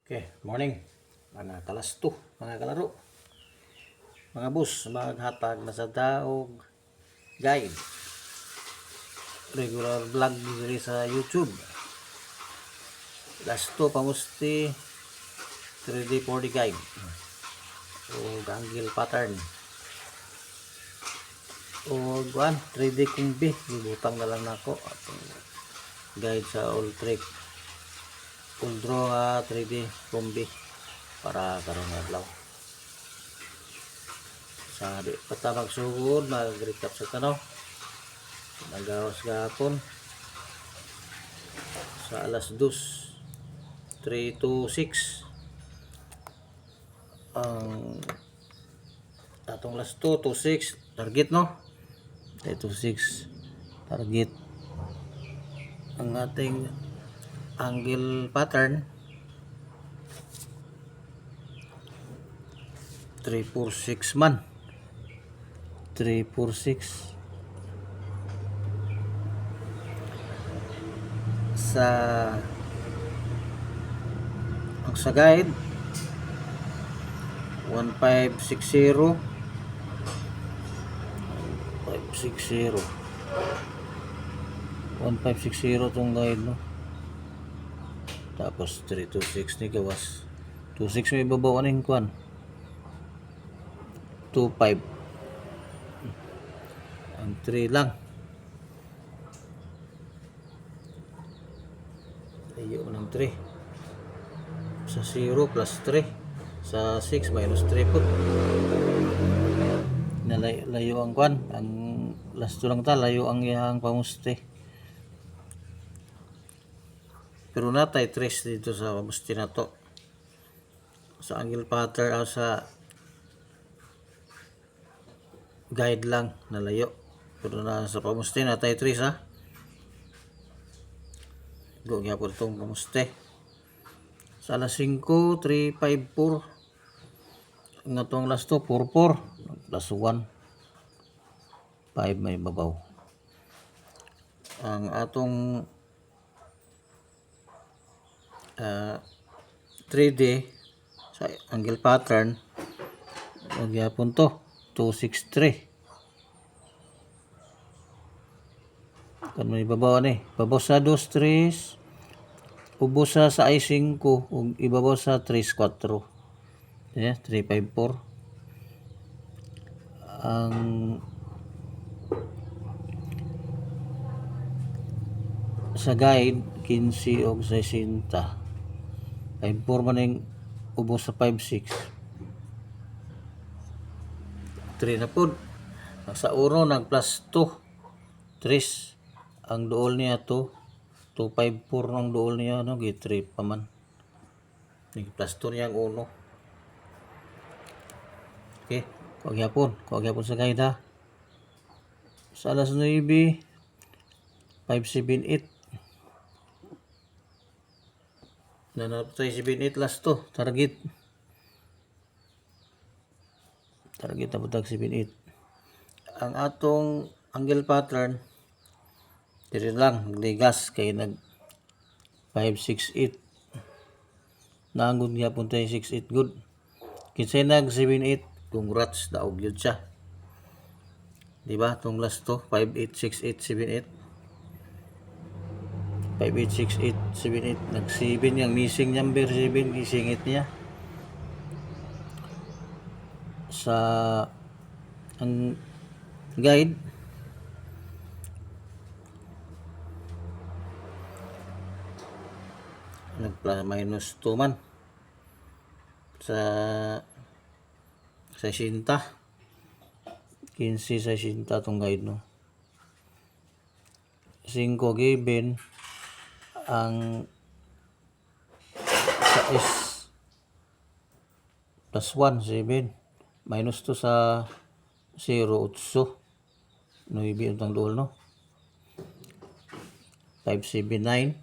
Okay, morning mga kalasto, mga kalaro, mga boss, maghatag na sa daog guide, regular vlog diri sa YouTube. Lasto pamusti 3D 4D guide o angle pattern o 3D kumbi, gibutang na lang nako atong guide sa all trick full draw 3D kumbi para karong adlaw. Sa di pa magsugod, mag-recap sa tanaw. Nagawas gapon sa alas 2, 3 to 6 ang atong last 2 to 6 target, no? 3 to 6 target ang ating angle pattern 346 man 346 sa ang sa guide 1560 1560 tong guide, no? Tapos 326 ni gawas 26 may babaw aning kuan 25 ang 3 lang layo ng 3 sa 0 plus 3 sa 6 minus 3 po layo ang kuan ang last lang ta, layo ang iyang pamusti, pero natay trace dito sa pamusti na to sa angle pattern o sa guide lang na layo, pero na sa pamusti natay trace, ha. Go gyapon tong pamusti sa alas 5 354 nga tong last 2 44 plus 1 5 may babaw ang atong 3D sa angle pattern magyapon to 263 kan may babaw ni babaw sa 2 3 ubos sa I5 ug ibabaw sa 3 4 354 ang sa guide 15 og 60 54 man yung ubos sa 56 3 na pod sa uno nag plus 2 3 ang duol niya 254 ng duol niya, no? Gi 3 pa man plus 2 niya ang uno. Okay, kuwag yapon sa guide, ha. Sa alas 9 578 nanap tayo 78 last to target na butag 78 ang atong angle pattern diri lang nagligas kay nag 568 naangod gyapon tayo 68 good kinsay nag 78 congrats, daog yun siya, di ba? Tong last to 586878 586878 nag 7 yung missing number 7 isingit niya sa ang guide nag minus 2 man sa 60 15 60 tong guide, no? 5 given ang sa is plus 1 7 minus 2 sa 0 8 9 ang duol, no? 579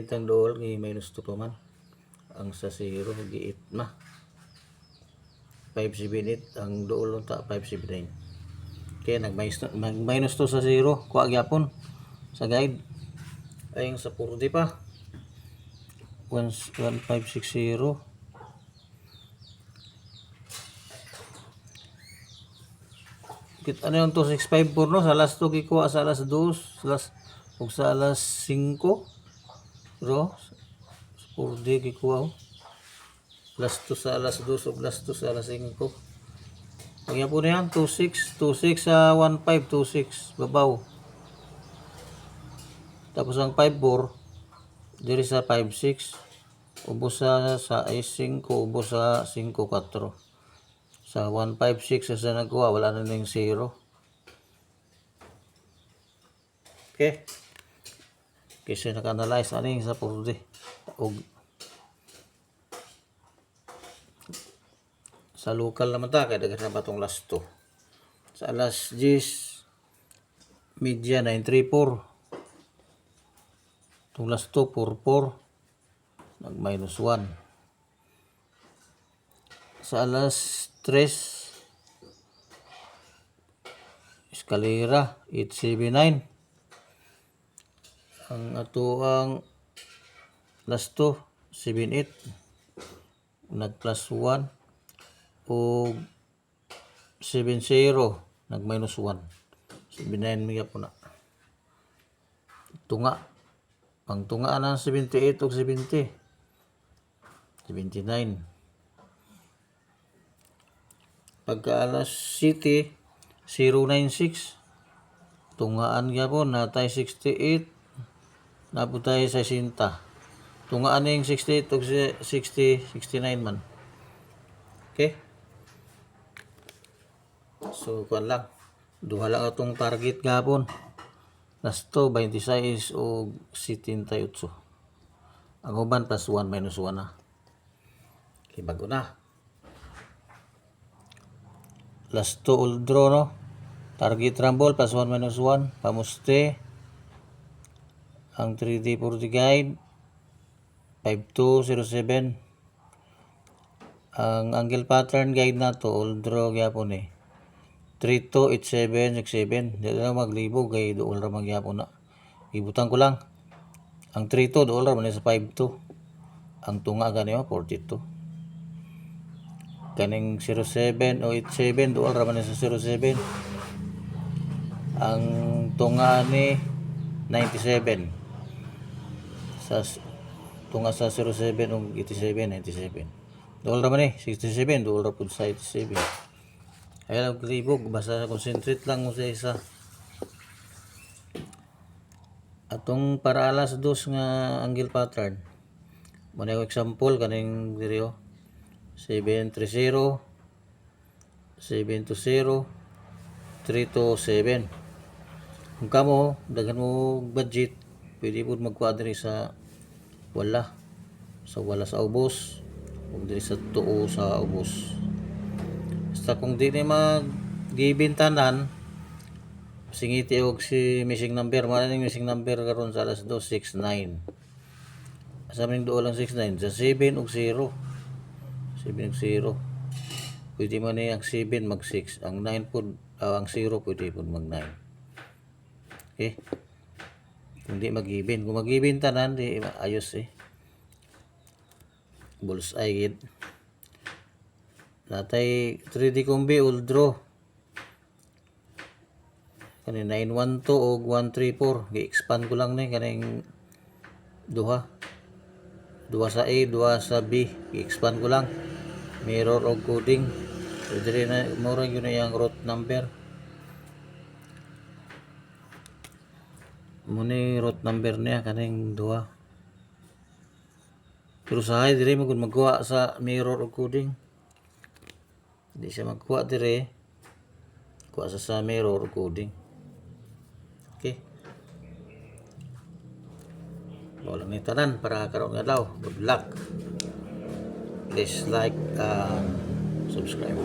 tang duol gi minus 2 pa man ang sa 0 gi 8 na 578 ang duol ta 579 kaya nag minus 2 sa 0 kuha gyapon sa guide ay sa 4D pa 1560. Ano yung 2654 no? Sa alas 2 gikuha sa alas 2, ug sa alas 5. Pero 4D gikuha oh. Alas 2 sa alas 2 ug alas 2 sa alas 5. Pagya po na yan, 26 sa 1526 babaw. Tapos ang 54 diri sa 56 ubos sa 5, ubos sa 54. Sa 156 sa nagkuha wala na ning 0. Okay. Kasi naka-analyze ani sa 4D. Og sa local naman ta kay dagan na batong last 2. Sa alas 10 media 934. Tung last 2 44 nag -1. Sa alas 3 eskalera 879. Ang ato ang last 2 78 nag +1 o 70 nag -1. 79 miga po na. Tunga. Ang tunga na 78 ug 70. 79. Pagka alas 7 096 tungaan gyapon natay 68 naputay 60. Tungaan ning 68 ug 60 69 man. Okay? So kuan lang. Duha lang atong target gapon. Last 2 26 ug 78. Ang uban +1 -1 na. Okay, bago na. Last 2 all draw no. Target rumble +1 -1 pamuste. Ang 3D 4D guide 5207. Ang angle pattern guide nato all draw gyapon 328767. Dili na maglibog kay duol ra magyapon na. Ibutang ko lang. Ang 32 duol ra man sa 52. Ang tunga gani 42. Kaning 07 o 87 duol ra man sa 07. Ang tunga ni 97. Sa tunga sa 07 ug 87 97. Duol ra man 67 duol ra pud sa 87. Ay lang libog basta concentrate lang mo sa isa. Atong para alas 2 nga angle pattern. Muna ko example kaning diri 730 720 327. Kung kamo daghan mo budget, pwede pud magkuha diri sa wala sa ubos ug diri sa tuo sa ubos. Basta kung di ni mag-given tanan singiti og si missing number, mara ning missing number karon sa alas 269. Asa man duol ang 69 sa 7 ug 0. 7 ug 0. Pwede man ni ang 7 mag 6, ang 9 pud ang 0 pwede pud mag 9. Okay? Kung di mag-given, kung mag-given tanan di ayos bullseye gid. Natay 3D combi all draw. Kani 912 og 134 gi-expand ko lang ni kaning duha sa A, duha sa B, gi-expand ko lang. Mirror og coding. Dili na mura gyud na yang root number. Muni root number niya kaning duha. Pero sa hay diri magkuha sa mirror og coding. Di siya magkuha dire. Kuha sa mirror og coding. Okay. Wala ni tanan para karon nga daw. Good luck. Please like and subscribe.